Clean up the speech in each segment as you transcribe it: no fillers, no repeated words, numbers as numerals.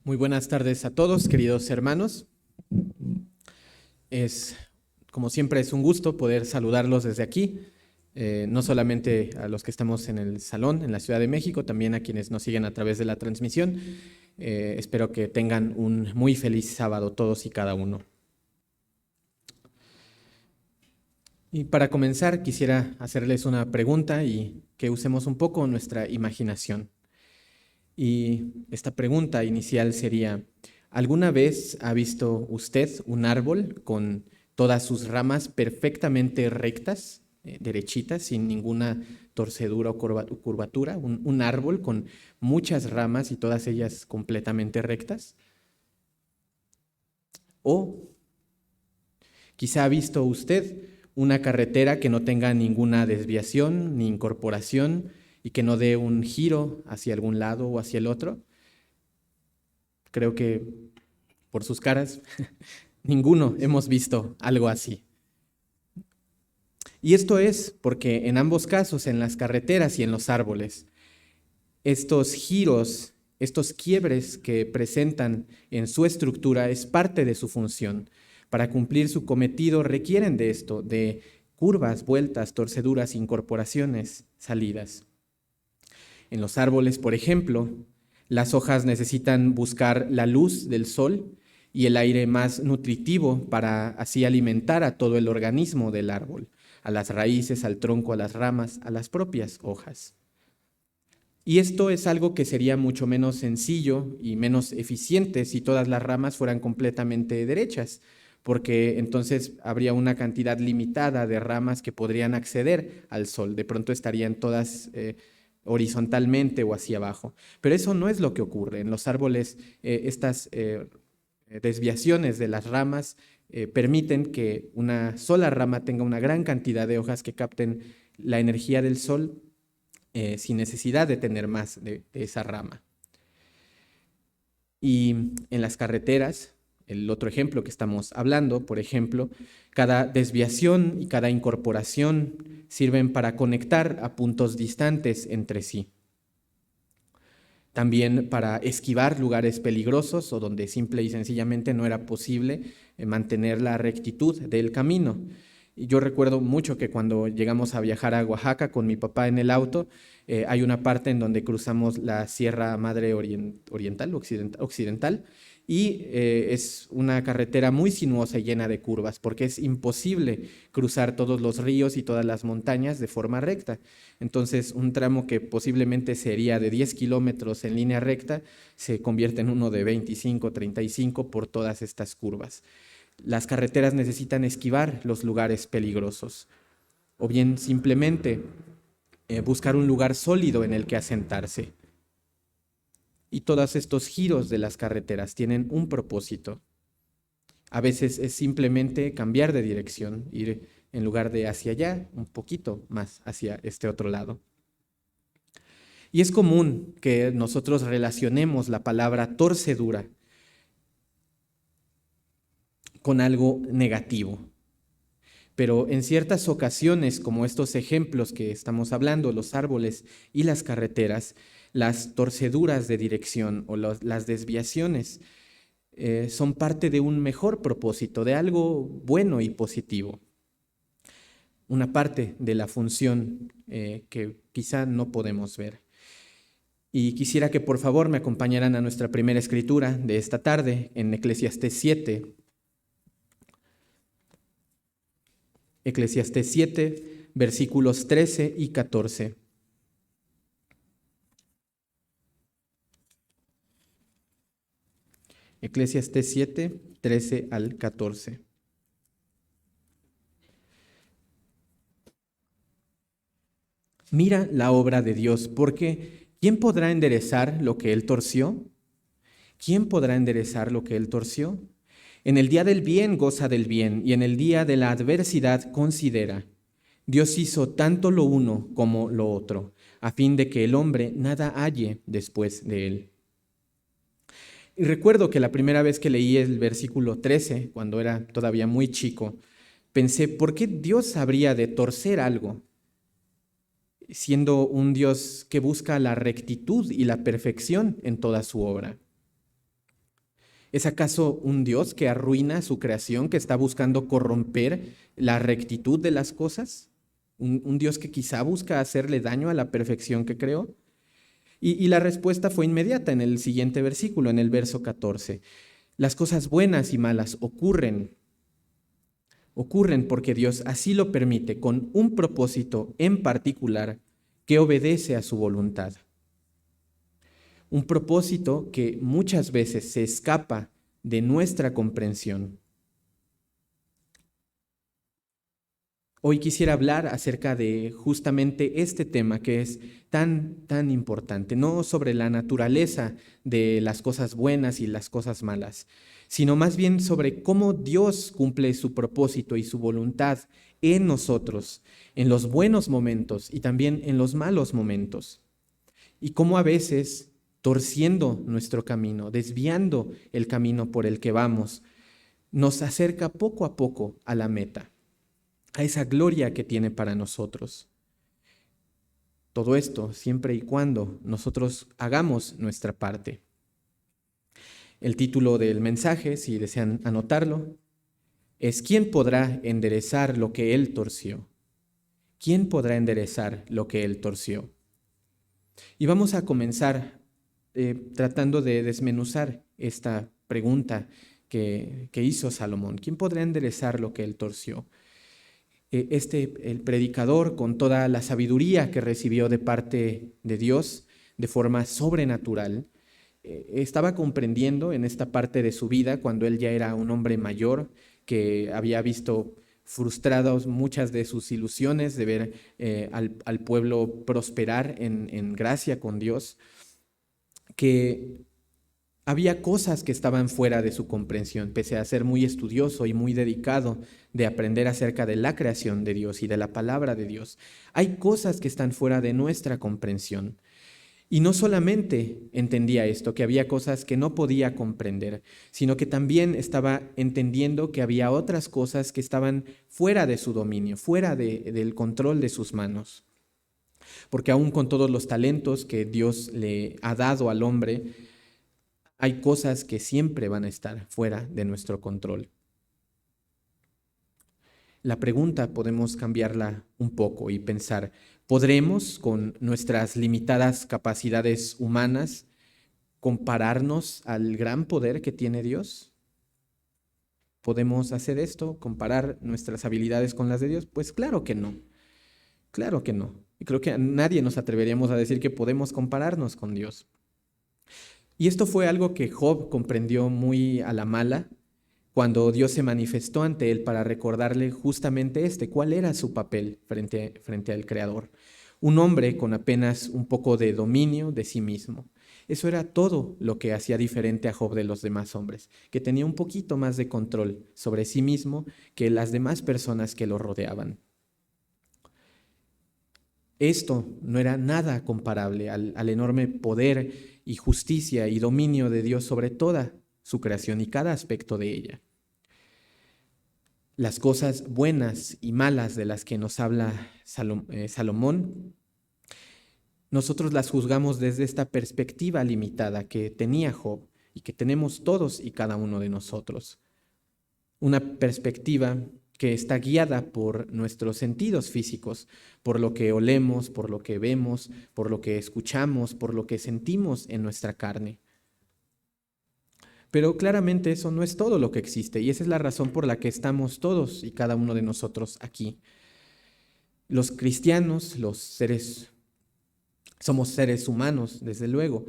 Muy buenas tardes a todos, queridos hermanos. Como siempre, es un gusto poder saludarlos desde aquí, no solamente a los que estamos en el salón en la Ciudad de México, también a quienes nos siguen a través de la transmisión. Espero que tengan un muy feliz sábado todos y cada uno. Y para comenzar, quisiera hacerles una pregunta y que usemos un poco nuestra imaginación. Y esta pregunta inicial sería, ¿alguna vez ha visto usted un árbol con todas sus ramas perfectamente rectas, derechitas, sin ninguna torcedura o curvatura? Un árbol con muchas ramas y todas ellas completamente rectas. O quizá ha visto usted una carretera que no tenga ninguna desviación ni incorporación y que no dé un giro hacia algún lado o hacia el otro. Creo que por sus caras, ninguno hemos visto algo así. Y esto es porque en ambos casos, en las carreteras y en los árboles, estos giros, estos quiebres que presentan en su estructura es parte de su función. Para cumplir su cometido requieren de esto, de curvas, vueltas, torceduras, incorporaciones, salidas. En los árboles, por ejemplo, las hojas necesitan buscar la luz del sol y el aire más nutritivo para así alimentar a todo el organismo del árbol, a las raíces, al tronco, a las ramas, a las propias hojas. Y esto es algo que sería mucho menos sencillo y menos eficiente si todas las ramas fueran completamente derechas, porque entonces habría una cantidad limitada de ramas que podrían acceder al sol. De pronto estarían todas horizontalmente o hacia abajo. Pero eso no es lo que ocurre. En los árboles, estas desviaciones de las ramas permiten que una sola rama tenga una gran cantidad de hojas que capten la energía del sol sin necesidad de tener más de esa rama. Y en las carreteras, el otro ejemplo que estamos hablando, por ejemplo, cada desviación y cada incorporación sirven para conectar a puntos distantes entre sí. También para esquivar lugares peligrosos o donde simple y sencillamente no era posible mantener la rectitud del camino. Y yo recuerdo mucho que cuando llegamos a viajar a Oaxaca con mi papá en el auto, hay una parte en donde cruzamos la Sierra Madre Occidental, y es una carretera muy sinuosa y llena de curvas, porque es imposible cruzar todos los ríos y todas las montañas de forma recta. Entonces, un tramo que posiblemente sería de 10 kilómetros en línea recta se convierte en uno de 25, 35 por todas estas curvas. Las carreteras necesitan esquivar los lugares peligrosos o bien simplemente buscar un lugar sólido en el que asentarse. Y todos estos giros de las carreteras tienen un propósito. A veces es simplemente cambiar de dirección, ir en lugar de hacia allá, un poquito más hacia este otro lado. Y es común que nosotros relacionemos la palabra torcedura con algo negativo. Pero en ciertas ocasiones, como estos ejemplos que estamos hablando, los árboles y las carreteras, las torceduras de dirección o las desviaciones son parte de un mejor propósito, de algo bueno y positivo. Una parte de la función que quizá no podemos ver. Y quisiera que por favor me acompañaran a nuestra primera escritura de esta tarde en Eclesiastés 7. Eclesiastés 7, versículos 13 y 14. Eclesiastés 7, 13 al 14. Mira la obra de Dios, porque ¿quién podrá enderezar lo que Él torció? ¿Quién podrá enderezar lo que Él torció? En el día del bien goza del bien, y en el día de la adversidad considera. Dios hizo tanto lo uno como lo otro, a fin de que el hombre nada halle después de él. Y recuerdo que la primera vez que leí el versículo 13, cuando era todavía muy chico, pensé, ¿por qué Dios habría de torcer algo? Siendo un Dios que busca la rectitud y la perfección en toda su obra. ¿Es acaso un Dios que arruina su creación, que está buscando corromper la rectitud de las cosas? ¿Un Dios que quizá busca hacerle daño a la perfección que creó? Y la respuesta fue inmediata en el siguiente versículo, en el verso 14. Las cosas buenas y malas ocurren porque Dios así lo permite con un propósito en particular que obedece a su voluntad. Un propósito que muchas veces se escapa de nuestra comprensión. Hoy quisiera hablar acerca de justamente este tema que es tan importante, no sobre la naturaleza de las cosas buenas y las cosas malas, sino más bien sobre cómo Dios cumple su propósito y su voluntad en nosotros, en los buenos momentos y también en los malos momentos. Y cómo a veces, torciendo nuestro camino, desviando el camino por el que vamos, nos acerca poco a poco a la meta, a esa gloria que tiene para nosotros. Todo esto siempre y cuando nosotros hagamos nuestra parte. El título del mensaje, si desean anotarlo, es ¿quién podrá enderezar lo que él torció? ¿Quién podrá enderezar lo que él torció? Y vamos a comenzar tratando de desmenuzar esta pregunta que hizo Salomón. ¿Quién podrá enderezar lo que él torció? El predicador, con toda la sabiduría que recibió de parte de Dios de forma sobrenatural, estaba comprendiendo en esta parte de su vida, cuando él ya era un hombre mayor, que había visto frustrados muchas de sus ilusiones de ver al pueblo prosperar en gracia con Dios, que había cosas que estaban fuera de su comprensión, pese a ser muy estudioso y muy dedicado de aprender acerca de la creación de Dios y de la palabra de Dios. Hay cosas que están fuera de nuestra comprensión. Y no solamente entendía esto, que había cosas que no podía comprender, sino que también estaba entendiendo que había otras cosas que estaban fuera de su dominio, fuera del control de sus manos. Porque aún con todos los talentos que Dios le ha dado al hombre, hay cosas que siempre van a estar fuera de nuestro control. La pregunta podemos cambiarla un poco y pensar, ¿podremos con nuestras limitadas capacidades humanas compararnos al gran poder que tiene Dios? ¿Podemos hacer esto, comparar nuestras habilidades con las de Dios? Pues claro que no, claro que no. Y creo que a nadie nos atreveríamos a decir que podemos compararnos con Dios. Y esto fue algo que Job comprendió muy a la mala cuando Dios se manifestó ante él para recordarle justamente cuál era su papel frente al Creador. Un hombre con apenas un poco de dominio de sí mismo. Eso era todo lo que hacía diferente a Job de los demás hombres, que tenía un poquito más de control sobre sí mismo que las demás personas que lo rodeaban. Esto no era nada comparable al enorme poder y justicia y dominio de Dios sobre toda su creación y cada aspecto de ella. Las cosas buenas y malas de las que nos habla Salomón, nosotros las juzgamos desde esta perspectiva limitada que tenía Job y que tenemos todos y cada uno de nosotros. Una perspectiva que está guiada por nuestros sentidos físicos, por lo que olemos, por lo que vemos, por lo que escuchamos, por lo que sentimos en nuestra carne. Pero claramente eso no es todo lo que existe y esa es la razón por la que estamos todos y cada uno de nosotros aquí. Los cristianos, somos seres humanos, desde luego.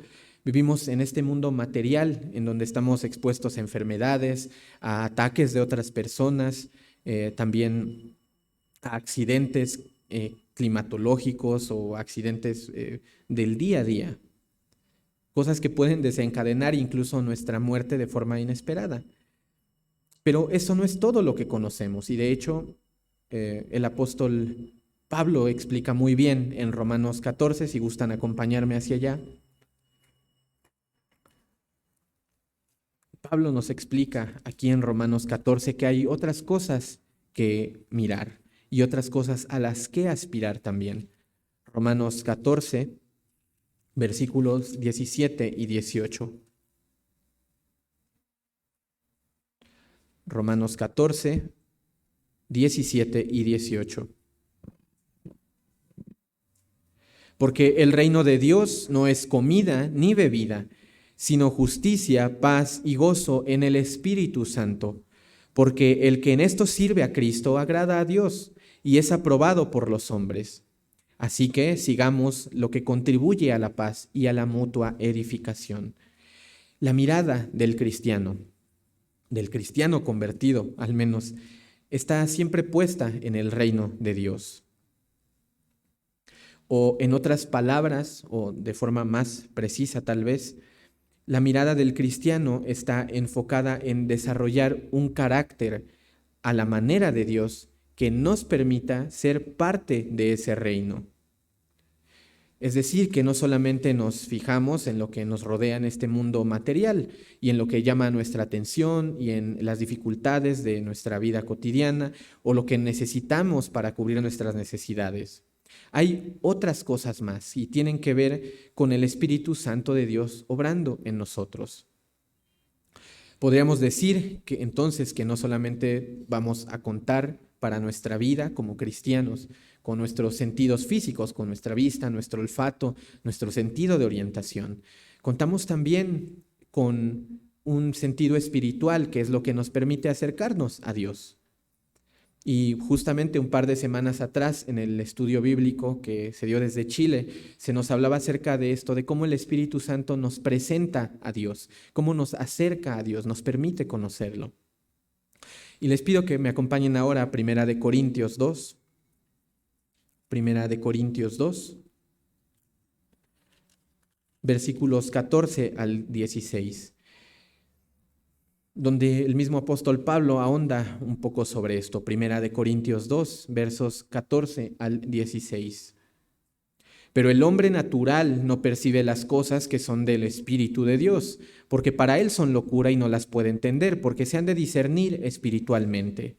Vivimos en este mundo material en donde estamos expuestos a enfermedades, a ataques de otras personas, también a accidentes climatológicos o accidentes del día a día. Cosas que pueden desencadenar incluso nuestra muerte de forma inesperada. Pero eso no es todo lo que conocemos y de hecho el apóstol Pablo explica muy bien en Romanos 14, si gustan acompañarme hacia allá. Pablo nos explica aquí en Romanos 14 que hay otras cosas que mirar y otras cosas a las que aspirar también. Romanos 14, versículos 17 y 18. Romanos 14, 17 y 18. Porque el reino de Dios no es comida ni bebida, sino justicia, paz y gozo en el Espíritu Santo. Porque el que en esto sirve a Cristo agrada a Dios y es aprobado por los hombres. Así que sigamos lo que contribuye a la paz y a la mutua edificación. La mirada del cristiano convertido al menos, está siempre puesta en el reino de Dios. O en otras palabras, o de forma más precisa tal vez, la mirada del cristiano está enfocada en desarrollar un carácter a la manera de Dios que nos permita ser parte de ese reino. Es decir, que no solamente nos fijamos en lo que nos rodea en este mundo material y en lo que llama nuestra atención y en las dificultades de nuestra vida cotidiana o lo que necesitamos para cubrir nuestras necesidades. Hay otras cosas más y tienen que ver con el Espíritu Santo de Dios obrando en nosotros. Podríamos decir que entonces que no solamente vamos a contar para nuestra vida como cristianos, con nuestros sentidos físicos, con nuestra vista, nuestro olfato, nuestro sentido de orientación. Contamos también con un sentido espiritual, que es lo que nos permite acercarnos a Dios. Y justamente un par de semanas atrás, en el estudio bíblico que se dio desde Chile, se nos hablaba acerca de esto, de cómo el Espíritu Santo nos presenta a Dios, cómo nos acerca a Dios, nos permite conocerlo. Y les pido que me acompañen ahora a Primera de Corintios 2. Primera de Corintios 2, versículos 14 al 16, donde el mismo apóstol Pablo ahonda un poco sobre esto. Primera de Corintios 2, versos 14 al 16. Pero el hombre natural no percibe las cosas que son del Espíritu de Dios, porque para él son locura y no las puede entender, porque se han de discernir espiritualmente.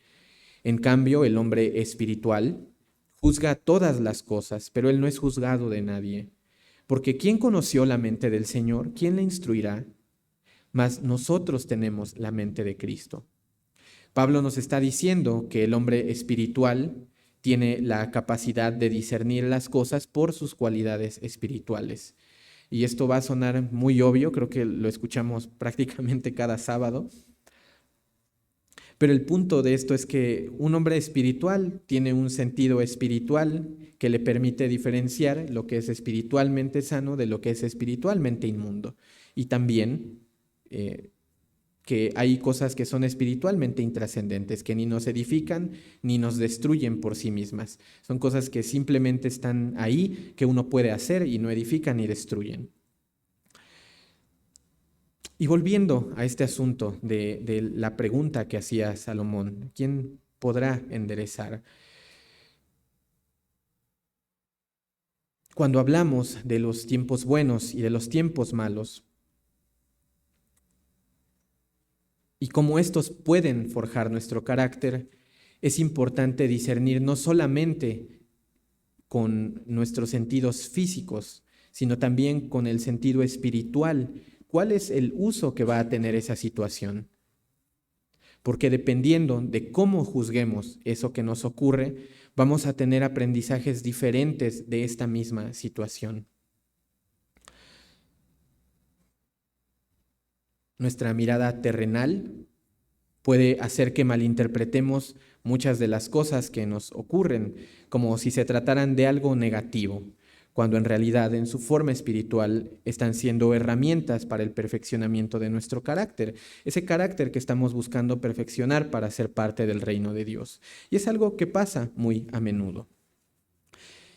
En cambio, el hombre espiritual juzga todas las cosas, pero él no es juzgado de nadie. Porque ¿quién conoció la mente del Señor? ¿Quién le instruirá? Mas nosotros tenemos la mente de Cristo. Pablo nos está diciendo que el hombre espiritual tiene la capacidad de discernir las cosas por sus cualidades espirituales. Y esto va a sonar muy obvio, creo que lo escuchamos prácticamente cada sábado. Pero el punto de esto es que un hombre espiritual tiene un sentido espiritual que le permite diferenciar lo que es espiritualmente sano de lo que es espiritualmente inmundo. Y también que hay cosas que son espiritualmente intrascendentes, que ni nos edifican ni nos destruyen por sí mismas. Son cosas que simplemente están ahí, que uno puede hacer y no edifican ni destruyen. Y volviendo a este asunto de la pregunta que hacía Salomón, ¿quién podrá enderezar? Cuando hablamos de los tiempos buenos y de los tiempos malos, y cómo estos pueden forjar nuestro carácter, es importante discernir no solamente con nuestros sentidos físicos, sino también con el sentido espiritual. ¿Cuál es el uso que va a tener esa situación? Porque dependiendo de cómo juzguemos eso que nos ocurre, vamos a tener aprendizajes diferentes de esta misma situación. Nuestra mirada terrenal puede hacer que malinterpretemos muchas de las cosas que nos ocurren, como si se trataran de algo negativo, cuando en realidad en su forma espiritual están siendo herramientas para el perfeccionamiento de nuestro carácter, ese carácter que estamos buscando perfeccionar para ser parte del reino de Dios. Y es algo que pasa muy a menudo.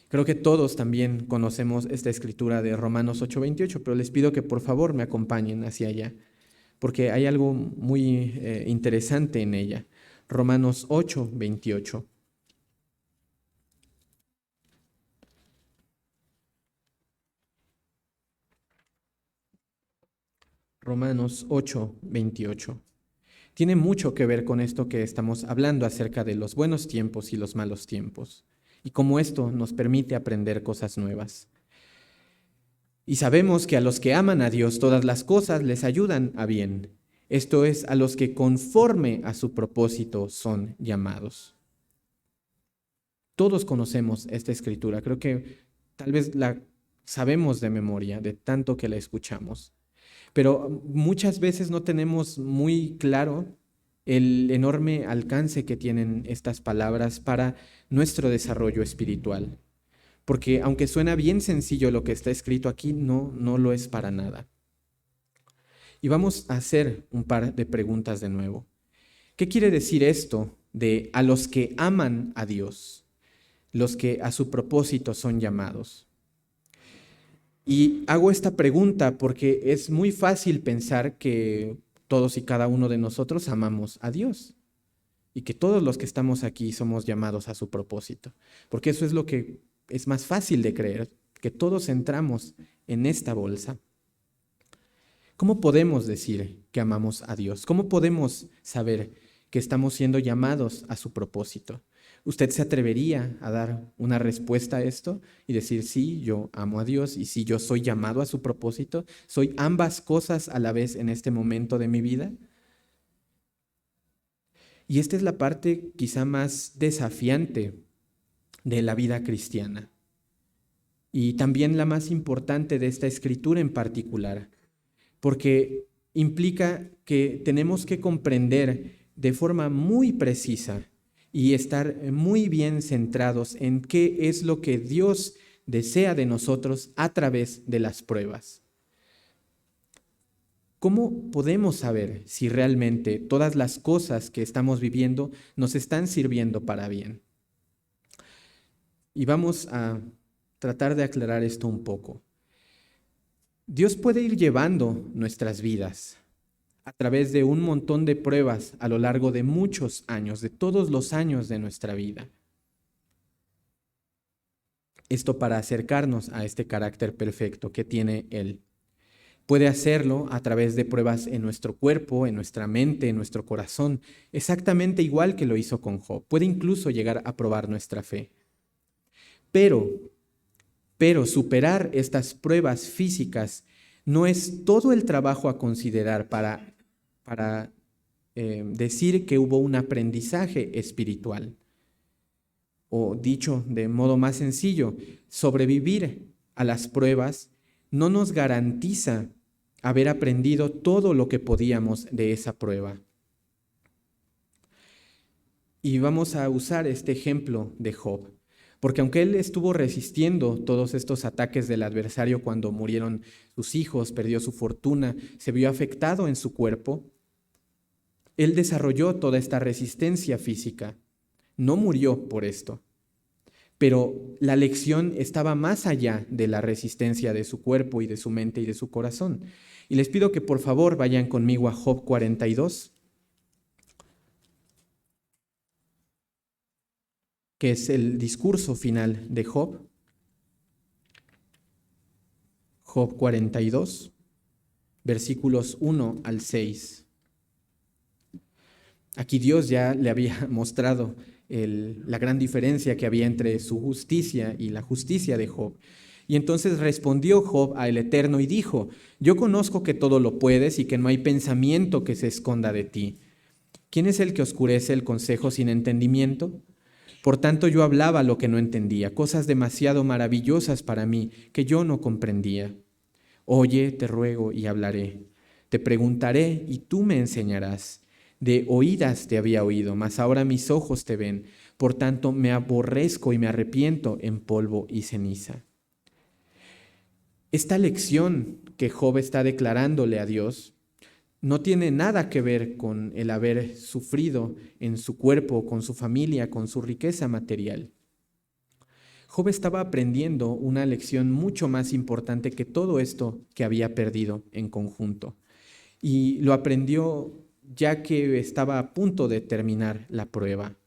Creo que todos también conocemos esta escritura de Romanos 8:28, pero les pido que por favor me acompañen hacia allá, porque hay algo muy interesante en ella. Romanos 8:28. Romanos 8:28. Tiene mucho que ver con esto que estamos hablando acerca de los buenos tiempos y los malos tiempos, y cómo esto nos permite aprender cosas nuevas. Y sabemos que a los que aman a Dios todas las cosas les ayudan a bien, Esto es, a los que conforme a su propósito son llamados. Todos conocemos esta escritura, creo que tal vez la sabemos de memoria, de tanto que la escuchamos, pero muchas veces no tenemos muy claro el enorme alcance que tienen estas palabras para nuestro desarrollo espiritual. Porque aunque suena bien sencillo lo que está escrito aquí, no lo es para nada. Y vamos a hacer un par de preguntas de nuevo. ¿Qué quiere decir esto de a los que aman a Dios, los que a su propósito son llamados? Y hago esta pregunta porque es muy fácil pensar que todos y cada uno de nosotros amamos a Dios y que todos los que estamos aquí somos llamados a su propósito, porque eso es lo que es más fácil de creer, que todos entramos en esta bolsa. ¿Cómo podemos decir que amamos a Dios? ¿Cómo podemos saber que estamos siendo llamados a su propósito? ¿Usted se atrevería a dar una respuesta a esto y decir, sí, yo amo a Dios y sí, yo soy llamado a su propósito? ¿Soy ambas cosas a la vez en este momento de mi vida? Y esta es la parte quizá más desafiante de la vida cristiana y también la más importante de esta escritura en particular, porque implica que tenemos que comprender de forma muy precisa y estar muy bien centrados en qué es lo que Dios desea de nosotros a través de las pruebas. ¿Cómo podemos saber si realmente todas las cosas que estamos viviendo nos están sirviendo para bien? Y vamos a tratar de aclarar esto un poco. Dios puede ir llevando nuestras vidas a través de un montón de pruebas a lo largo de muchos años, de todos los años de nuestra vida. Esto para acercarnos a este carácter perfecto que tiene Él. Puede hacerlo a través de pruebas en nuestro cuerpo, en nuestra mente, en nuestro corazón, exactamente igual que lo hizo con Job. Puede incluso llegar a probar nuestra fe. Pero superar estas pruebas físicas no es todo el trabajo a considerar para decir que hubo un aprendizaje espiritual. O dicho de modo más sencillo, sobrevivir a las pruebas no nos garantiza haber aprendido todo lo que podíamos de esa prueba. Y vamos a usar este ejemplo de Job, porque aunque él estuvo resistiendo todos estos ataques del adversario cuando murieron sus hijos, perdió su fortuna, se vio afectado en su cuerpo, él desarrolló toda esta resistencia física. No murió por esto, pero la lección estaba más allá de la resistencia de su cuerpo y de su mente y de su corazón. Y les pido que por favor vayan conmigo a Job 42, que es el discurso final de Job. Job 42, versículos 1 al 6. Aquí Dios ya le había mostrado la gran diferencia que había entre su justicia y la justicia de Job. Y entonces respondió Job al Eterno y dijo, yo conozco que todo lo puedes y que no hay pensamiento que se esconda de ti. ¿Quién es el que oscurece el consejo sin entendimiento? Por tanto yo hablaba lo que no entendía, cosas demasiado maravillosas para mí que yo no comprendía. Oye, te ruego y hablaré. Te preguntaré y tú me enseñarás. De oídas te había oído, mas ahora mis ojos te ven. Por tanto me aborrezco y me arrepiento en polvo y ceniza. Esta lección que Job está declarándole a Dios no tiene nada que ver con el haber sufrido en su cuerpo, con su familia, con su riqueza material. Job estaba aprendiendo una lección mucho más importante que todo esto que había perdido en conjunto. Y lo aprendió ya que estaba a punto de terminar la prueba.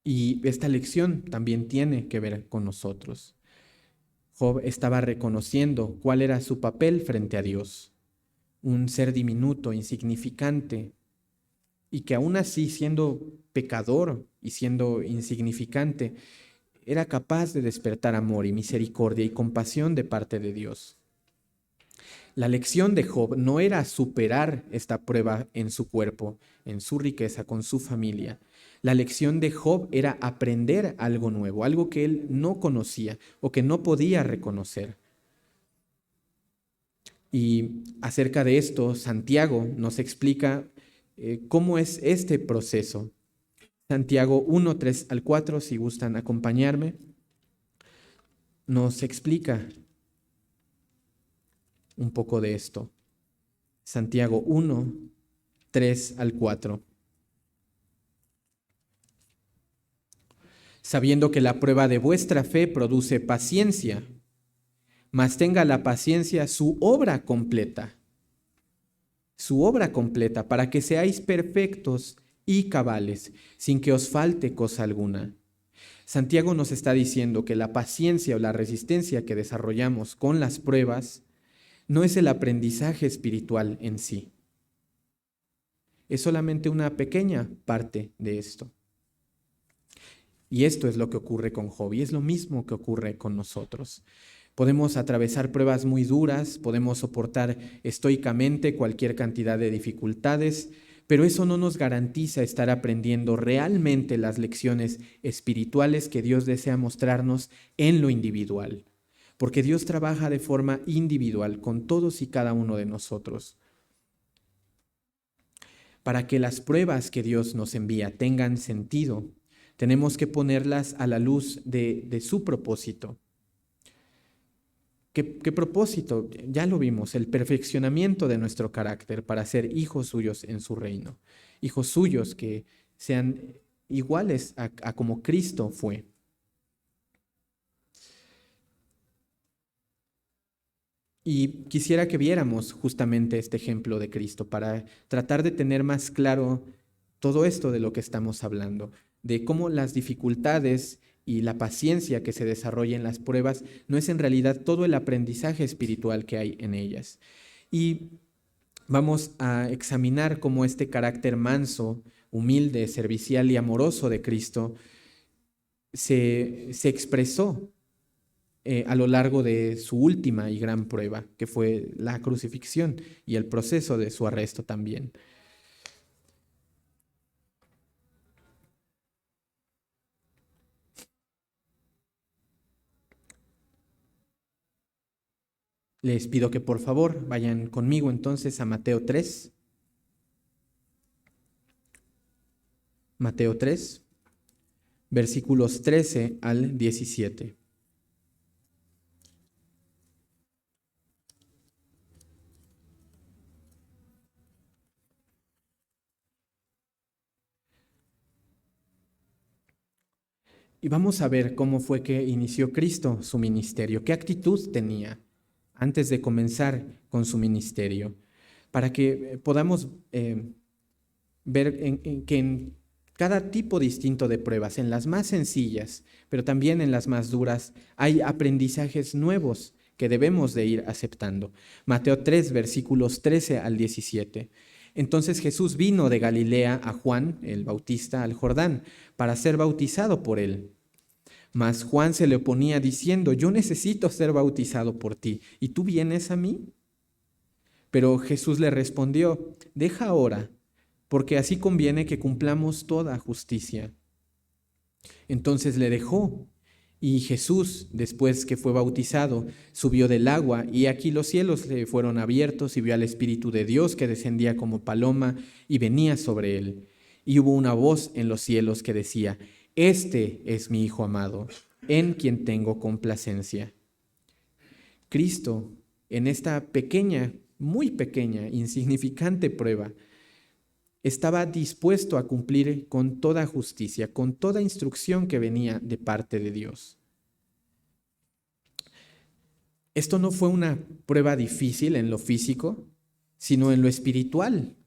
Y esta lección también tiene que ver con nosotros. Job estaba reconociendo cuál era su papel frente a Dios, un ser diminuto, insignificante, y que aún así, siendo pecador y siendo insignificante, era capaz de despertar amor y misericordia y compasión de parte de Dios. La lección de Job no era superar esta prueba en su cuerpo, en su riqueza, con su familia. La lección de Job era aprender algo nuevo, algo que él no conocía o que no podía reconocer. Y acerca de esto, Santiago nos explica cómo es este proceso. Santiago 1, 3 al 4, si gustan acompañarme, nos explica un poco de esto. Santiago 1, 3 al 4. Sabiendo que la prueba de vuestra fe produce paciencia, mas tenga la paciencia su obra completa, para que seáis perfectos y cabales, sin que os falte cosa alguna. Santiago nos está diciendo que la paciencia o la resistencia que desarrollamos con las pruebas no es el aprendizaje espiritual en sí. Es solamente una pequeña parte de esto. Y esto es lo que ocurre con Job, y es lo mismo que ocurre con nosotros. Podemos atravesar pruebas muy duras, podemos soportar estoicamente cualquier cantidad de dificultades, pero eso no nos garantiza estar aprendiendo realmente las lecciones espirituales que Dios desea mostrarnos en lo individual, porque Dios trabaja de forma individual con todos y cada uno de nosotros. Para que las pruebas que Dios nos envía tengan sentido, tenemos que ponerlas a la luz de su propósito. ¿Qué propósito? Ya lo vimos, el perfeccionamiento de nuestro carácter para ser hijos suyos en su reino. Hijos suyos que sean iguales a como Cristo fue. Y quisiera que viéramos justamente este ejemplo de Cristo para tratar de tener más claro todo esto de lo que estamos hablando, de cómo las dificultades y la paciencia que se desarrolla en las pruebas no es en realidad todo el aprendizaje espiritual que hay en ellas. Y vamos a examinar cómo este carácter manso, humilde, servicial y amoroso de Cristo se expresó a lo largo de su última y gran prueba, que fue la crucifixión y el proceso de su arresto también. Les pido que por favor vayan conmigo entonces a Mateo 3. Mateo 3, versículos 13 al 17. Y vamos a ver cómo fue que inició Cristo su ministerio, qué actitud tenía antes de comenzar con su ministerio, para que podamos ver que en cada tipo distinto de pruebas, en las más sencillas, pero también en las más duras, hay aprendizajes nuevos que debemos de ir aceptando. Mateo 3, versículos 13 al 17. Entonces Jesús vino de Galilea a Juan, el Bautista, al Jordán, para ser bautizado por él. Mas Juan se le oponía diciendo: yo necesito ser bautizado por ti, ¿y tú vienes a mí? Pero Jesús le respondió: deja ahora, porque así conviene que cumplamos toda justicia. Entonces le dejó, y Jesús, después que fue bautizado, subió del agua, y aquí los cielos le fueron abiertos, y vio al Espíritu de Dios que descendía como paloma y venía sobre él. Y hubo una voz en los cielos que decía: este es mi Hijo amado, en quien tengo complacencia. Cristo, en esta pequeña, muy pequeña, insignificante prueba, estaba dispuesto a cumplir con toda justicia, con toda instrucción que venía de parte de Dios. Esto no fue una prueba difícil en lo físico, sino en lo espiritual,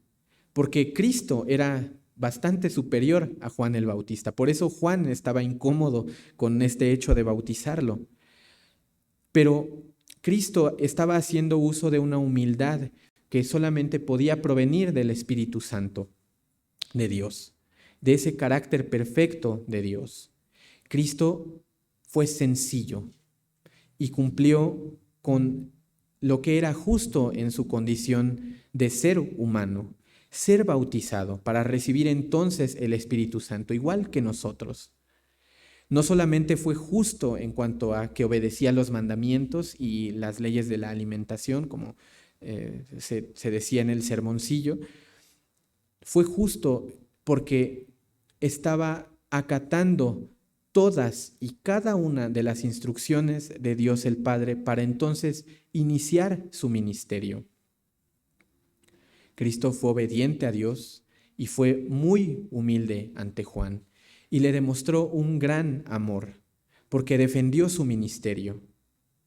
porque Cristo era bastante superior a Juan el Bautista. Por eso Juan estaba incómodo con este hecho de bautizarlo. Pero Cristo estaba haciendo uso de una humildad que solamente podía provenir del Espíritu Santo de Dios, de ese carácter perfecto de Dios. Cristo fue sencillo y cumplió con lo que era justo en su condición de ser humano, ser bautizado para recibir entonces el Espíritu Santo, igual que nosotros. No solamente fue justo en cuanto a que obedecía los mandamientos y las leyes de la alimentación, como se decía en el sermoncillo, fue justo porque estaba acatando todas y cada una de las instrucciones de Dios el Padre para entonces iniciar su ministerio. Cristo fue obediente a Dios y fue muy humilde ante Juan y le demostró un gran amor porque defendió su ministerio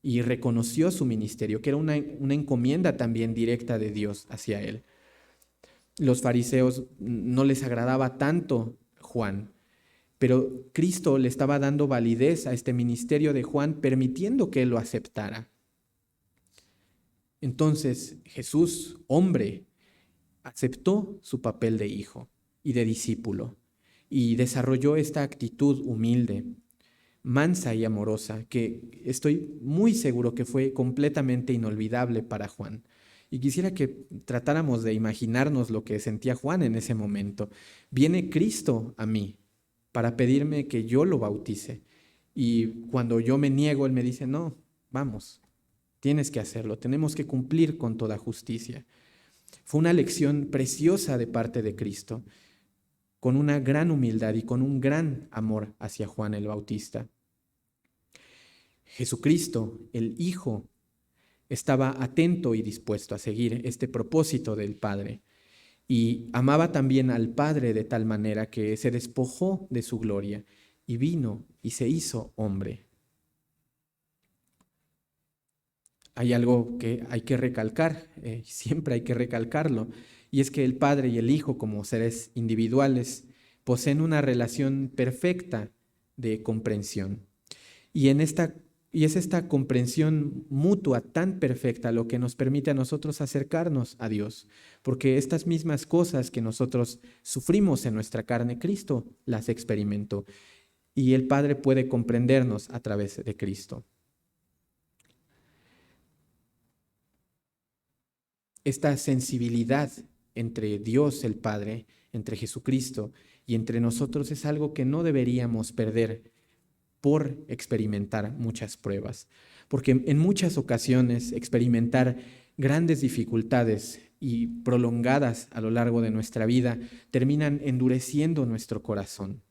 y reconoció su ministerio, que era una encomienda también directa de Dios hacia él. Los fariseos no les agradaba tanto Juan, pero Cristo le estaba dando validez a este ministerio de Juan, permitiendo que él lo aceptara. Entonces Jesús, hombre, aceptó su papel de hijo y de discípulo y desarrolló esta actitud humilde, mansa y amorosa, que estoy muy seguro que fue completamente inolvidable para Juan. Y quisiera que tratáramos de imaginarnos lo que sentía Juan en ese momento. Viene Cristo a mí para pedirme que yo lo bautice. Y cuando yo me niego, Él me dice, no, vamos, tienes que hacerlo, tenemos que cumplir con toda justicia. Fue una lección preciosa de parte de Cristo, con una gran humildad y con un gran amor hacia Juan el Bautista. Jesucristo, el Hijo, estaba atento y dispuesto a seguir este propósito del Padre y amaba también al Padre de tal manera que se despojó de su gloria y vino y se hizo hombre. Hay algo que hay que recalcar, siempre hay que recalcarlo, y es que el Padre y el Hijo, como seres individuales, poseen una relación perfecta de comprensión. Y es esta comprensión mutua tan perfecta lo que nos permite a nosotros acercarnos a Dios, porque estas mismas cosas que nosotros sufrimos en nuestra carne, Cristo las experimentó, y el Padre puede comprendernos a través de Cristo. Esta sensibilidad entre Dios el Padre, entre Jesucristo y entre nosotros es algo que no deberíamos perder por experimentar muchas pruebas, porque en muchas ocasiones experimentar grandes dificultades y prolongadas a lo largo de nuestra vida terminan endureciendo nuestro corazón.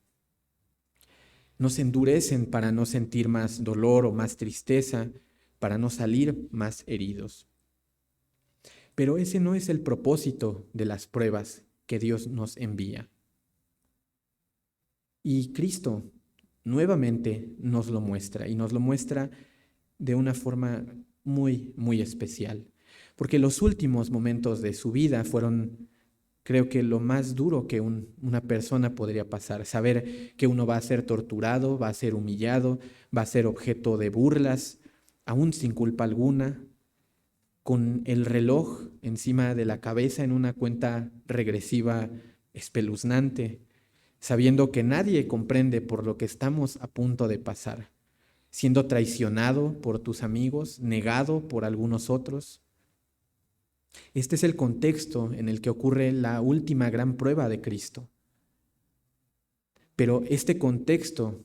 Nos endurecen para no sentir más dolor o más tristeza, para no salir más heridos. Pero ese no es el propósito de las pruebas que Dios nos envía. Y Cristo nuevamente nos lo muestra, y nos lo muestra de una forma muy, muy especial. Porque los últimos momentos de su vida fueron, creo que lo más duro que una persona podría pasar. Saber que uno va a ser torturado, va a ser humillado, va a ser objeto de burlas, aún sin culpa alguna, con el reloj encima de la cabeza en una cuenta regresiva espeluznante, sabiendo que nadie comprende por lo que estamos a punto de pasar, siendo traicionado por tus amigos, negado por algunos otros. Este es el contexto en el que ocurre la última gran prueba de Cristo. Pero este contexto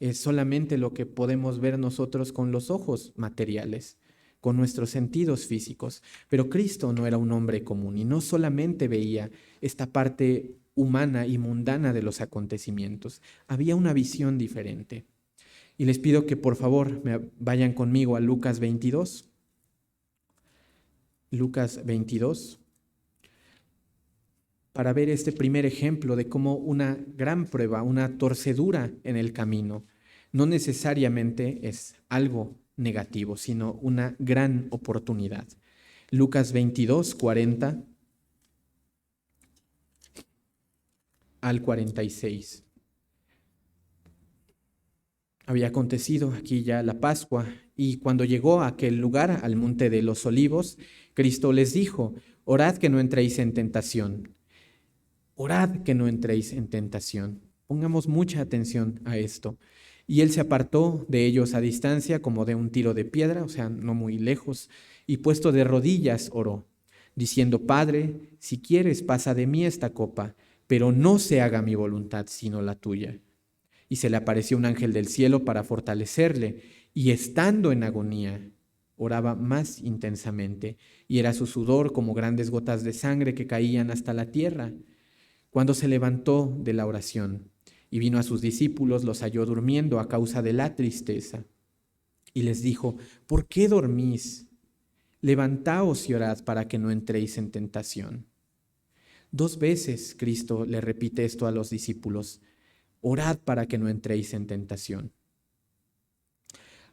es solamente lo que podemos ver nosotros con los ojos materiales, con nuestros sentidos físicos. Pero Cristo no era un hombre común y no solamente veía esta parte humana y mundana de los acontecimientos. Había una visión diferente. Y les pido que por favor vayan conmigo a Lucas 22. Lucas 22, para ver este primer ejemplo de cómo una gran prueba, una torcedura en el camino, no necesariamente es algo negativo, sino una gran oportunidad. Lucas 22, 40 al 46. Había acontecido aquí ya la Pascua, y cuando llegó a aquel lugar, al monte de los Olivos, Cristo les dijo: orad que no entréis en tentación. Orad que no entréis en tentación. Pongamos mucha atención a esto. Y él se apartó de ellos a distancia como de un tiro de piedra, o sea, no muy lejos, y puesto de rodillas oró, diciendo: Padre, si quieres, pasa de mí esta copa, pero no se haga mi voluntad, sino la tuya. Y se le apareció un ángel del cielo para fortalecerle, y estando en agonía, oraba más intensamente, y era su sudor como grandes gotas de sangre que caían hasta la tierra. Cuando se levantó de la oración y vino a sus discípulos, los halló durmiendo a causa de la tristeza. Y les dijo: ¿por qué dormís? Levantaos y orad para que no entréis en tentación. 2 veces Cristo le repite esto a los discípulos: orad para que no entréis en tentación.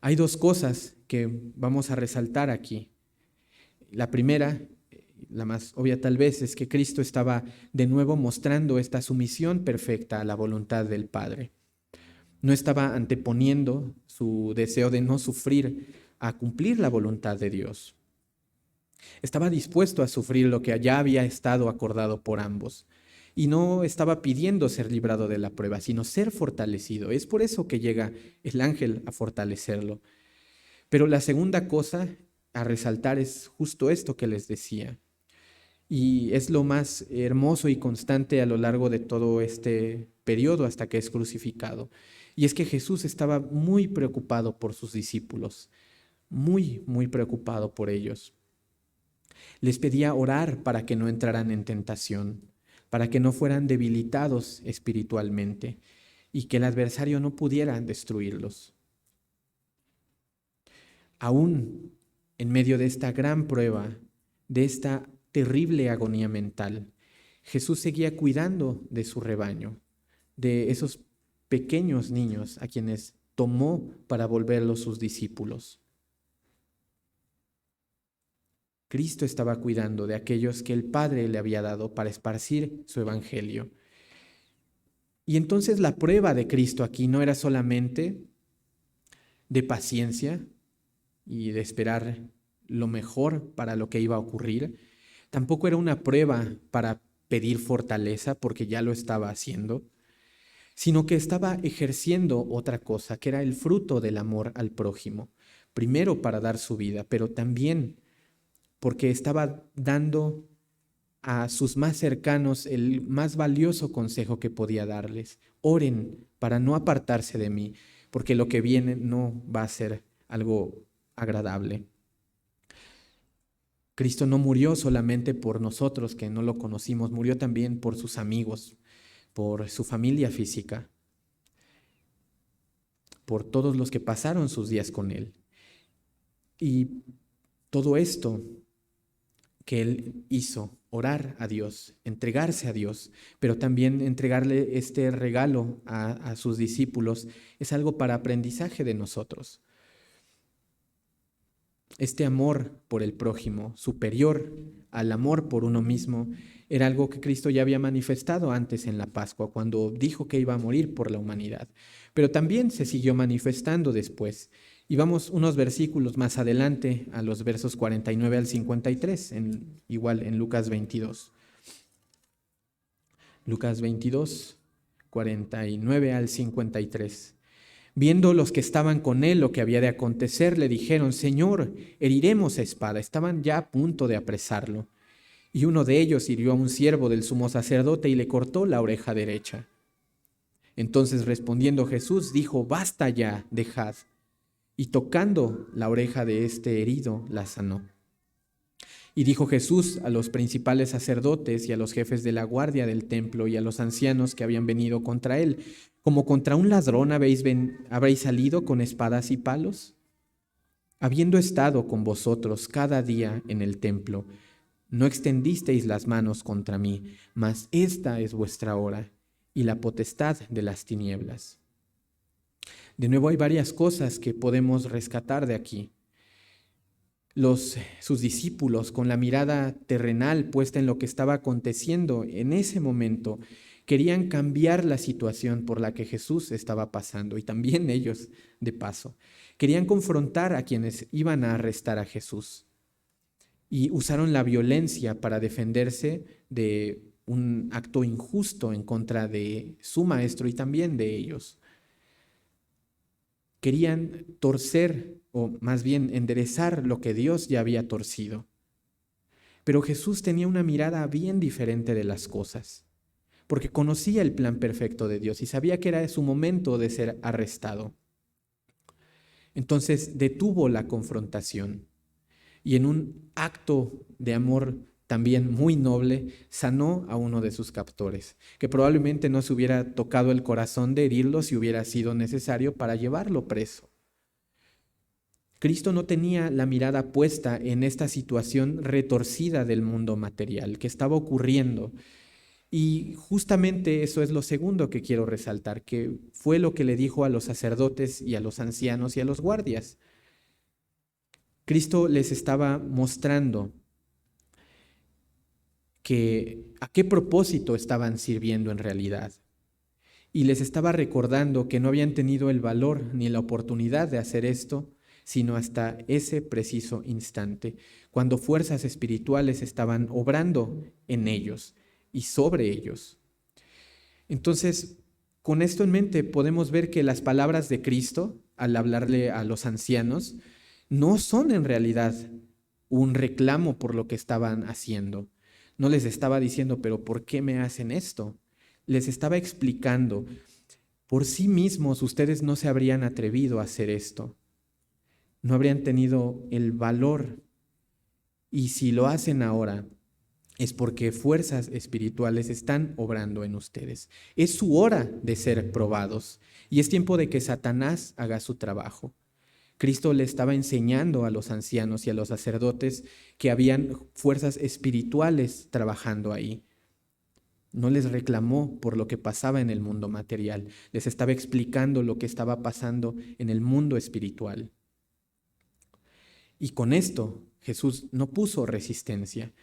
Hay 2 cosas que vamos a resaltar aquí. La primera, la más obvia tal vez, es que Cristo estaba de nuevo mostrando esta sumisión perfecta a la voluntad del Padre. No estaba anteponiendo su deseo de no sufrir a cumplir la voluntad de Dios. Estaba dispuesto a sufrir lo que ya había estado acordado por ambos. Y no estaba pidiendo ser librado de la prueba, sino ser fortalecido. Es por eso que llega el ángel a fortalecerlo. Pero la segunda cosa a resaltar es justo esto que les decía. Y es lo más hermoso y constante a lo largo de todo este periodo hasta que es crucificado. Y es que Jesús estaba muy preocupado por sus discípulos, muy, muy preocupado por ellos. Les pedía orar para que no entraran en tentación, para que no fueran debilitados espiritualmente y que el adversario no pudiera destruirlos. Aún en medio de esta gran prueba, de esta terrible agonía mental, Jesús seguía cuidando de su rebaño, de esos pequeños niños a quienes tomó para volverlos sus discípulos. Cristo estaba cuidando de aquellos que el Padre le había dado para esparcir su evangelio. Y entonces la prueba de Cristo aquí no era solamente de paciencia y de esperar lo mejor para lo que iba a ocurrir, tampoco era una prueba para pedir fortaleza, porque ya lo estaba haciendo, sino que estaba ejerciendo otra cosa, que era el fruto del amor al prójimo, primero para dar su vida, pero también porque estaba dando a sus más cercanos el más valioso consejo que podía darles: oren para no apartarse de mí, porque lo que viene no va a ser algo agradable. Cristo no murió solamente por nosotros que no lo conocimos, murió también por sus amigos, por su familia física, por todos los que pasaron sus días con Él. Y todo esto que Él hizo, orar a Dios, entregarse a Dios, pero también entregarle este regalo a sus discípulos, es algo para aprendizaje de nosotros. Este amor por el prójimo, superior al amor por uno mismo, era algo que Cristo ya había manifestado antes en la Pascua, cuando dijo que iba a morir por la humanidad. Pero también se siguió manifestando después. Y vamos unos versículos más adelante, a los versos 49 al 53, igual en Lucas 22. Lucas 22, 49 al 53. Viendo los que estaban con él lo que había de acontecer, le dijeron: Señor, heriremos a espada. Estaban ya a punto de apresarlo. Y uno de ellos hirió a un siervo del sumo sacerdote y le cortó la oreja derecha. Entonces, respondiendo Jesús, dijo: Basta ya, dejad. Y tocando la oreja de este herido, la sanó. Y dijo Jesús a los principales sacerdotes y a los jefes de la guardia del templo y a los ancianos que habían venido contra él: ¿como contra un ladrón habréis salido con espadas y palos? Habiendo estado con vosotros cada día en el templo, no extendisteis las manos contra mí, mas esta es vuestra hora y la potestad de las tinieblas. De nuevo, hay varias cosas que podemos rescatar de aquí. Sus discípulos, con la mirada terrenal puesta en lo que estaba aconteciendo en ese momento, querían cambiar la situación por la que Jesús estaba pasando, y también ellos, de paso, querían confrontar a quienes iban a arrestar a Jesús, y usaron la violencia para defenderse de un acto injusto en contra de su maestro y también de ellos. Querían torcer, o más bien enderezar lo que Dios ya había torcido. Pero Jesús tenía una mirada bien diferente de las cosas, porque conocía el plan perfecto de Dios y sabía que era su momento de ser arrestado. Entonces detuvo la confrontación y en un acto de amor también muy noble, sanó a uno de sus captores, que probablemente no se hubiera tocado el corazón de herirlo si hubiera sido necesario para llevarlo preso. Cristo no tenía la mirada puesta en esta situación retorcida del mundo material que estaba ocurriendo. Y justamente eso es lo segundo que quiero resaltar, que fue lo que le dijo a los sacerdotes y a los ancianos y a los guardias. Cristo les estaba mostrando a qué propósito estaban sirviendo en realidad. Y les estaba recordando que no habían tenido el valor ni la oportunidad de hacer esto, sino hasta ese preciso instante, cuando fuerzas espirituales estaban obrando en ellos y sobre ellos. Entonces, con esto en mente, podemos ver que las palabras de Cristo, al hablarle a los ancianos, no son en realidad un reclamo por lo que estaban haciendo. No les estaba diciendo, pero ¿por qué me hacen esto? Les estaba explicando, por sí mismos ustedes no se habrían atrevido a hacer esto. No habrían tenido el valor. Y si lo hacen ahora, es porque fuerzas espirituales están obrando en ustedes. Es su hora de ser probados y es tiempo de que Satanás haga su trabajo. Cristo le estaba enseñando a los ancianos y a los sacerdotes que habían fuerzas espirituales trabajando ahí. No les reclamó por lo que pasaba en el mundo material, les estaba explicando lo que estaba pasando en el mundo espiritual. Y con esto Jesús no puso resistencia.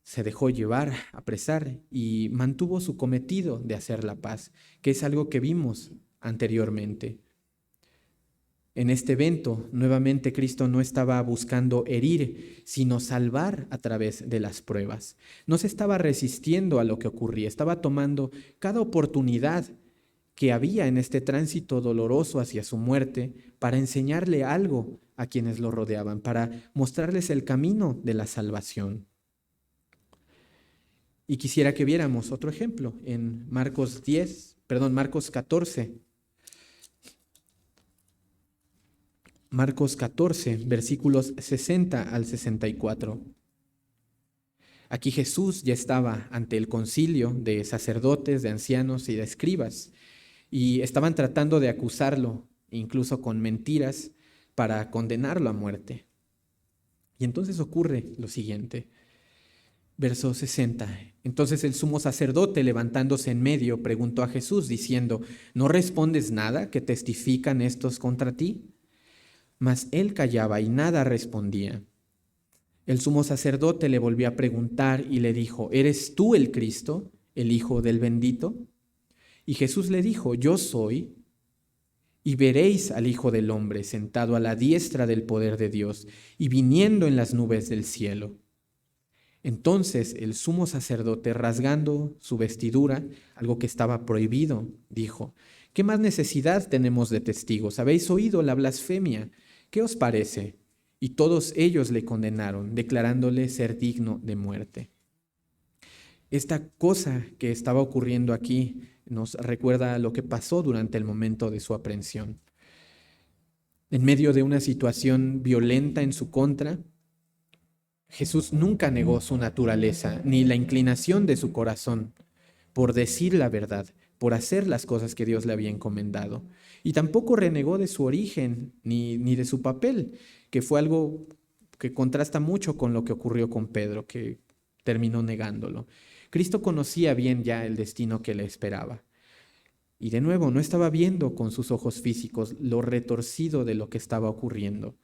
Se dejó llevar, apresar y mantuvo su cometido de hacer la paz, que es algo que vimos anteriormente. En este evento, nuevamente Cristo no estaba buscando herir, sino salvar a través de las pruebas. No se estaba resistiendo a lo que ocurría, estaba tomando cada oportunidad que había en este tránsito doloroso hacia su muerte para enseñarle algo a quienes lo rodeaban, para mostrarles el camino de la salvación. Y quisiera que viéramos otro ejemplo en Marcos 14. Marcos 14, versículos 60 al 64. Aquí Jesús ya estaba ante el concilio de sacerdotes, de ancianos y de escribas, y estaban tratando de acusarlo, incluso con mentiras, para condenarlo a muerte. Y entonces ocurre lo siguiente. Verso 60. Entonces el sumo sacerdote, levantándose en medio, preguntó a Jesús, diciendo, ¿no respondes nada que testifican estos contra ti? Mas él callaba y nada respondía. El sumo sacerdote le volvió a preguntar y le dijo, ¿eres tú el Cristo, el Hijo del bendito? Y Jesús le dijo, yo soy, y veréis al Hijo del hombre sentado a la diestra del poder de Dios y viniendo en las nubes del cielo. Entonces el sumo sacerdote, rasgando su vestidura, algo que estaba prohibido, dijo, ¿qué más necesidad tenemos de testigos? ¿Habéis oído la blasfemia? ¿Qué os parece? Y todos ellos le condenaron, declarándole ser digno de muerte. Esta cosa que estaba ocurriendo aquí nos recuerda a lo que pasó durante el momento de su aprehensión. En medio de una situación violenta en su contra, Jesús nunca negó su naturaleza ni la inclinación de su corazón por decir la verdad, por hacer las cosas que Dios le había encomendado. Y tampoco renegó de su origen ni de su papel, que fue algo que contrasta mucho con lo que ocurrió con Pedro, que terminó negándolo. Cristo conocía bien ya el destino que le esperaba. Y de nuevo, no estaba viendo con sus ojos físicos lo retorcido de lo que estaba ocurriendo.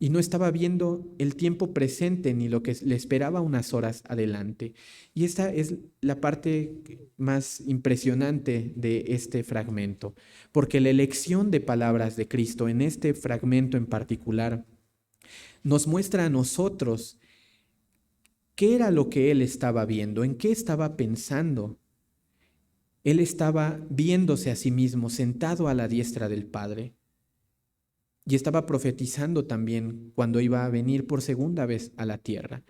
Y no estaba viendo el tiempo presente ni lo que le esperaba unas horas adelante. Y esta es la parte más impresionante de este fragmento, porque la elección de palabras de Cristo en este fragmento en particular nos muestra a nosotros qué era lo que Él estaba viendo, en qué estaba pensando Él estaba viéndose a sí mismo sentado a la diestra del Padre y estaba profetizando también cuando iba a venir por segunda vez a la tierra.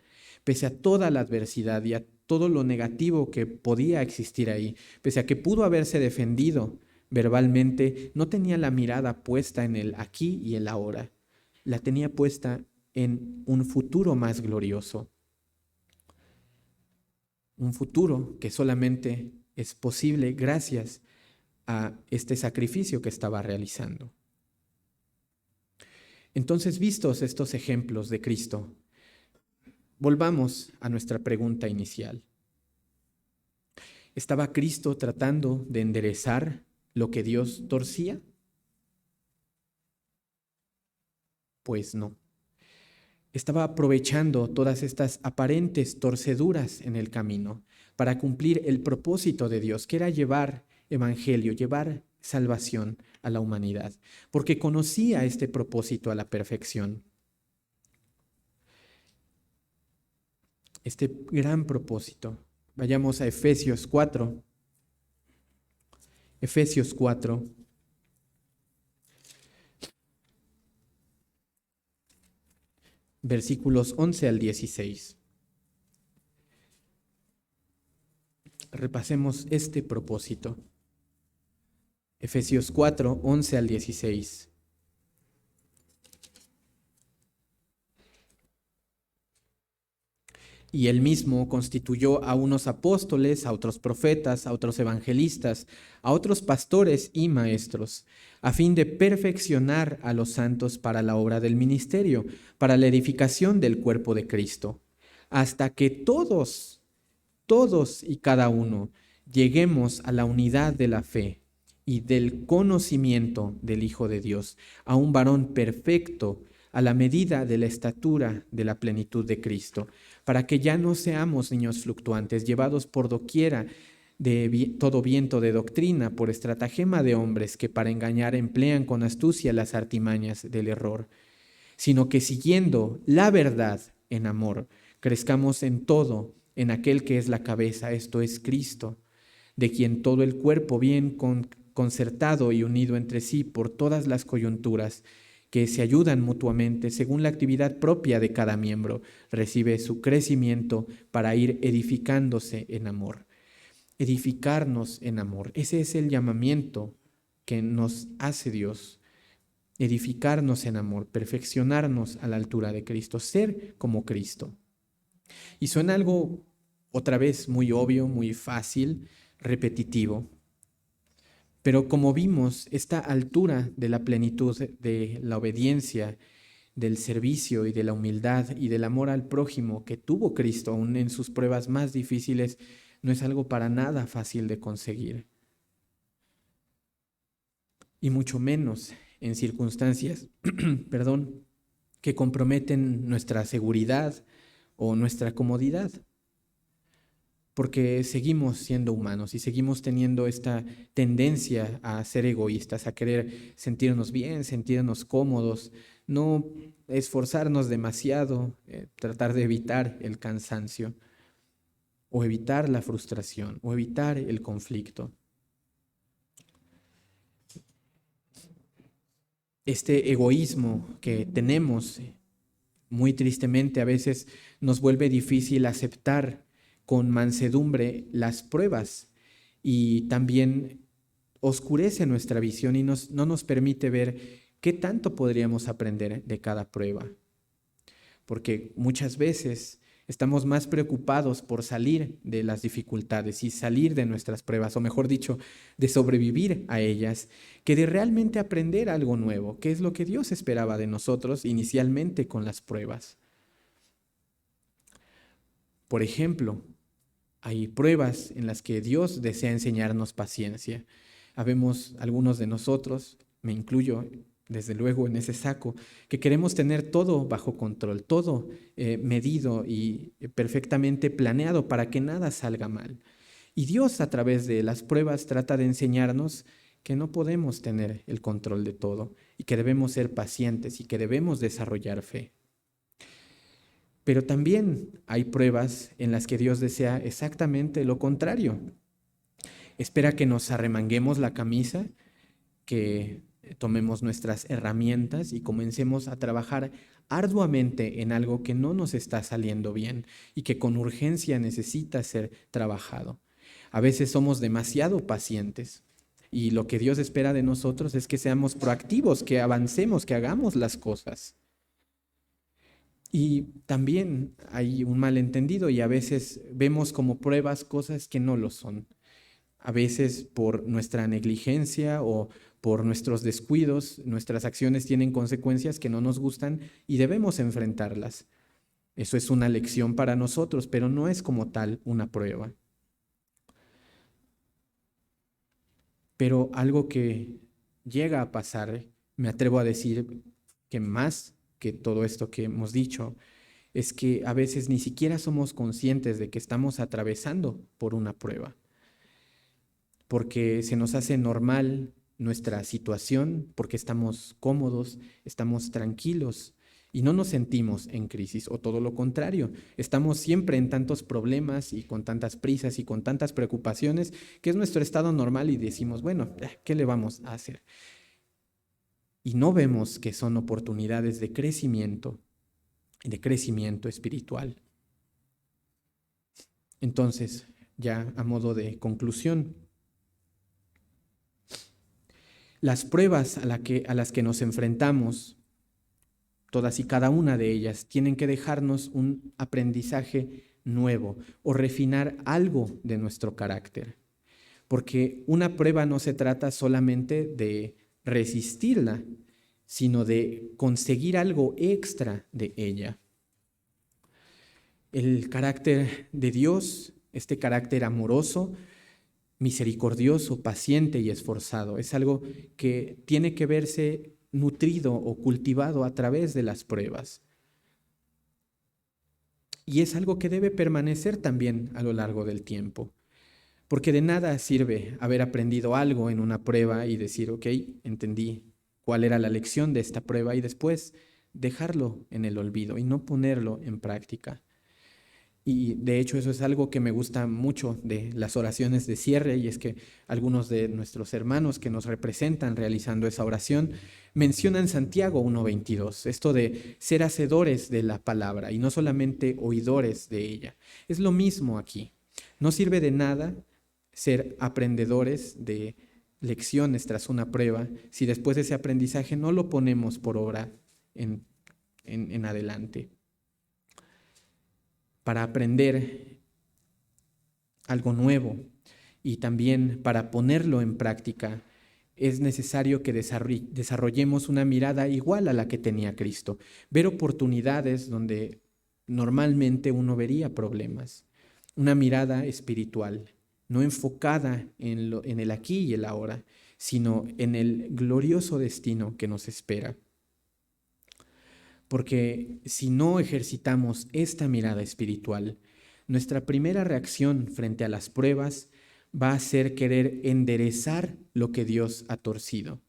Pese a toda la adversidad y a todo lo negativo que podía existir ahí, pese a que pudo haberse defendido verbalmente, no tenía la mirada puesta en el aquí y el ahora, la tenía puesta en un futuro más glorioso, un futuro que solamente es posible gracias a este sacrificio que estaba realizando. Entonces, vistos estos ejemplos de Cristo, volvamos a nuestra pregunta inicial. ¿Estaba Cristo tratando de enderezar lo que Dios torcía? Pues no. Estaba aprovechando todas estas aparentes torceduras en el camino para cumplir el propósito de Dios, que era llevar evangelio, llevar salvación a la humanidad, porque conocía este propósito a la perfección. Este gran propósito. Vayamos a Efesios 4. Efesios 4. Versículos 11 al 16. Repasemos este propósito. Efesios 4, 11 al 16. Y él mismo constituyó a unos apóstoles, a otros profetas, a otros evangelistas, a otros pastores y maestros, a fin de perfeccionar a los santos para la obra del ministerio, para la edificación del cuerpo de Cristo, hasta que todos y cada uno, lleguemos a la unidad de la fe y del conocimiento del Hijo de Dios, a un varón perfecto, a la medida de la estatura de la plenitud de Cristo, para que ya no seamos niños fluctuantes, llevados por doquiera de todo viento de doctrina, por estratagema de hombres que para engañar emplean con astucia las artimañas del error, sino que siguiendo la verdad en amor, crezcamos en todo en aquel que es la cabeza, esto es Cristo, de quien todo el cuerpo bien concertado y unido entre sí por todas las coyunturas que se ayudan mutuamente según la actividad propia de cada miembro, recibe su crecimiento para ir edificándose en amor. Edificarnos en amor, ese es el llamamiento que nos hace Dios. Edificarnos en amor, perfeccionarnos a la altura de Cristo, ser como Cristo. Y suena algo, otra vez, muy obvio, muy fácil, repetitivo. Pero como vimos, esta altura de la plenitud de la obediencia, del servicio y de la humildad y del amor al prójimo que tuvo Cristo aún en sus pruebas más difíciles, no es algo para nada fácil de conseguir. Y mucho menos en circunstancias, perdón, que comprometen nuestra seguridad o nuestra comodidad. Porque seguimos siendo humanos y seguimos teniendo esta tendencia a ser egoístas, a querer sentirnos bien, sentirnos cómodos, no esforzarnos demasiado, tratar de evitar el cansancio o evitar la frustración o evitar el conflicto. Este egoísmo que tenemos, muy tristemente a veces nos vuelve difícil aceptar con mansedumbre las pruebas y también oscurece nuestra visión y no nos permite ver qué tanto podríamos aprender de cada prueba. Porque muchas veces estamos más preocupados por salir de las dificultades y salir de nuestras pruebas, o mejor dicho, de sobrevivir a ellas, que de realmente aprender algo nuevo, que es lo que Dios esperaba de nosotros inicialmente con las pruebas. Por ejemplo, hay pruebas en las que Dios desea enseñarnos paciencia. Habemos algunos de nosotros, me incluyo desde luego en ese saco, que queremos tener todo bajo control, todo medido y perfectamente planeado para que nada salga mal. Y Dios a través de las pruebas trata de enseñarnos que no podemos tener el control de todo y que debemos ser pacientes y que debemos desarrollar fe. Pero también hay pruebas en las que Dios desea exactamente lo contrario. Espera que nos arremanguemos la camisa, que tomemos nuestras herramientas y comencemos a trabajar arduamente en algo que no nos está saliendo bien y que con urgencia necesita ser trabajado. A veces somos demasiado pacientes y lo que Dios espera de nosotros es que seamos proactivos, que avancemos, que hagamos las cosas. Y también hay un malentendido y a veces vemos como pruebas cosas que no lo son. A veces por nuestra negligencia o por nuestros descuidos, nuestras acciones tienen consecuencias que no nos gustan y debemos enfrentarlas. Eso es una lección para nosotros, pero no es como tal una prueba. Pero algo que llega a pasar, me atrevo a decir que más que todo esto que hemos dicho, es que a veces ni siquiera somos conscientes de que estamos atravesando por una prueba, porque se nos hace normal nuestra situación, porque estamos cómodos, estamos tranquilos y no nos sentimos en crisis, o todo lo contrario, estamos siempre en tantos problemas y con tantas prisas y con tantas preocupaciones, que es nuestro estado normal y decimos, bueno, ¿qué le vamos a hacer? Y no vemos que son oportunidades de crecimiento espiritual. Entonces, ya a modo de conclusión, las pruebas a las que nos enfrentamos, todas y cada una de ellas, tienen que dejarnos un aprendizaje nuevo o refinar algo de nuestro carácter. Porque una prueba no se trata solamente de resistirla, sino de conseguir algo extra de ella. El carácter de Dios, este carácter amoroso, misericordioso, paciente y esforzado, es algo que tiene que verse nutrido o cultivado a través de las pruebas. Y es algo que debe permanecer también a lo largo del tiempo, porque de nada sirve haber aprendido algo en una prueba y decir, ok, entendí cuál era la lección de esta prueba y después dejarlo en el olvido y no ponerlo en práctica. Y de hecho eso es algo que me gusta mucho de las oraciones de cierre, y es que algunos de nuestros hermanos que nos representan realizando esa oración mencionan Santiago 1:22, esto de ser hacedores de la palabra y no solamente oidores de ella. Es lo mismo aquí. No sirve de nada ser aprendedores de lecciones tras una prueba si después de ese aprendizaje no lo ponemos por obra en adelante. Para aprender algo nuevo y también para ponerlo en práctica, es necesario que desarrollemos una mirada igual a la que tenía Cristo, ver oportunidades donde normalmente uno vería problemas, una mirada espiritual, no enfocada en el aquí y el ahora, sino en el glorioso destino que nos espera. Porque si no ejercitamos esta mirada espiritual, nuestra primera reacción frente a las pruebas va a ser querer enderezar lo que Dios ha torcido,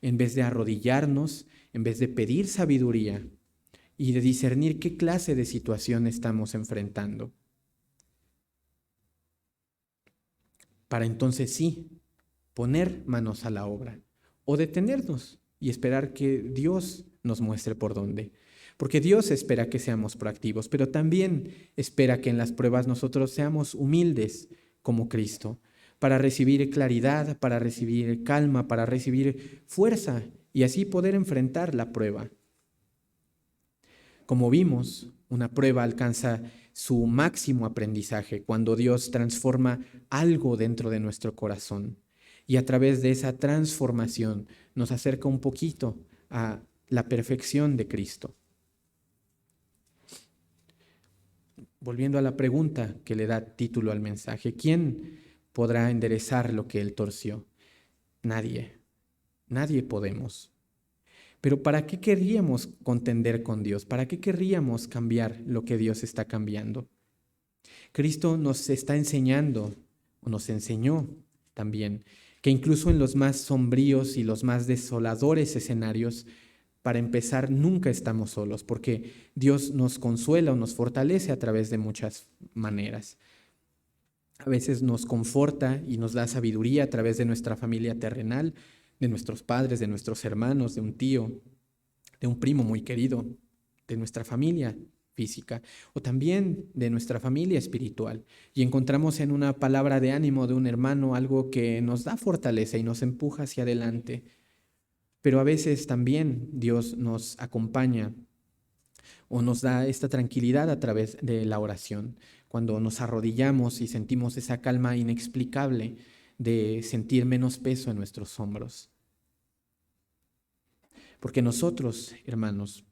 en vez de arrodillarnos, en vez de pedir sabiduría y de discernir qué clase de situación estamos enfrentando. Para entonces sí, poner manos a la obra o detenernos y esperar que Dios nos muestre por dónde. Porque Dios espera que seamos proactivos, pero también espera que en las pruebas nosotros seamos humildes como Cristo, para recibir claridad, para recibir calma, para recibir fuerza y así poder enfrentar la prueba. Como vimos, una prueba alcanza su máximo aprendizaje cuando Dios transforma algo dentro de nuestro corazón y a través de esa transformación nos acerca un poquito a la perfección de Cristo. Volviendo a la pregunta que le da título al mensaje, ¿quién podrá enderezar lo que él torció? Nadie, nadie podemos. Pero ¿para qué querríamos contender con Dios? ¿Para qué querríamos cambiar lo que Dios está cambiando? Cristo nos está enseñando, o nos enseñó también, que incluso en los más sombríos y los más desoladores escenarios, para empezar, nunca estamos solos, porque Dios nos consuela o nos fortalece a través de muchas maneras. A veces nos conforta y nos da sabiduría a través de nuestra familia terrenal, de nuestros padres, de nuestros hermanos, de un tío, de un primo muy querido, de nuestra familia física o también de nuestra familia espiritual. Y encontramos en una palabra de ánimo de un hermano algo que nos da fortaleza y nos empuja hacia adelante. Pero a veces también Dios nos acompaña o nos da esta tranquilidad a través de la oración, cuando nos arrodillamos y sentimos esa calma inexplicable de sentir menos peso en nuestros hombros. Porque nosotros, hermanos,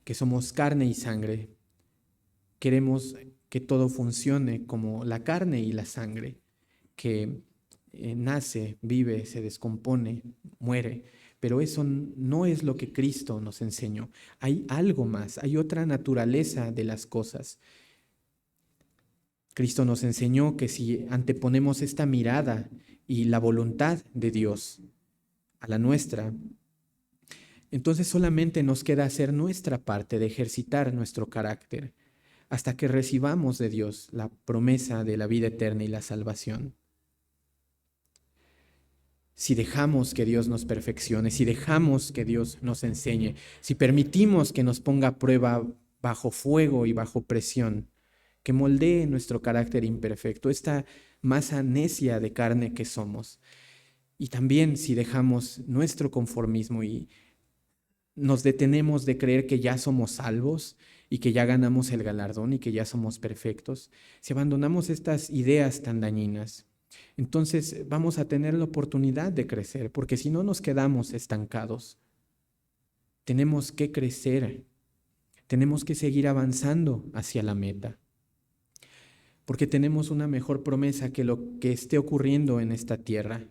que somos carne y sangre, queremos que todo funcione como la carne y la sangre, que nace, vive, se descompone, muere, pero eso no es lo que Cristo nos enseñó. Hay algo más, hay otra naturaleza de las cosas. Cristo nos enseñó que si anteponemos esta mirada y la voluntad de Dios a la nuestra, entonces solamente nos queda hacer nuestra parte de ejercitar nuestro carácter hasta que recibamos de Dios la promesa de la vida eterna y la salvación. Si dejamos que Dios nos perfeccione, si dejamos que Dios nos enseñe, si permitimos que nos ponga a prueba bajo fuego y bajo presión, que moldee nuestro carácter imperfecto, esta masa necia de carne que somos, y también si dejamos nuestro conformismo y nos detenemos de creer que ya somos salvos y que ya ganamos el galardón y que ya somos perfectos, si abandonamos estas ideas tan dañinas, entonces vamos a tener la oportunidad de crecer, porque si no nos quedamos estancados, tenemos que crecer, tenemos que seguir avanzando hacia la meta, porque tenemos una mejor promesa que lo que esté ocurriendo en esta tierra,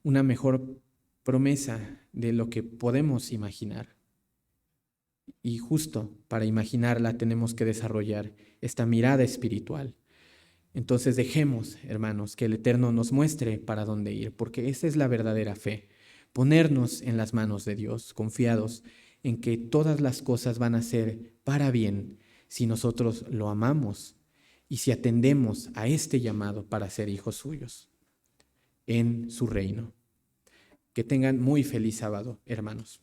una mejor promesa de lo que podemos imaginar. Y justo para imaginarla tenemos que desarrollar esta mirada espiritual. Entonces dejemos, hermanos, que el Eterno nos muestre para dónde ir, porque esa es la verdadera fe. Ponernos en las manos de Dios, confiados en que todas las cosas van a ser para bien si nosotros lo amamos y si atendemos a este llamado para ser hijos suyos en su reino. Que tengan muy feliz sábado, hermanos.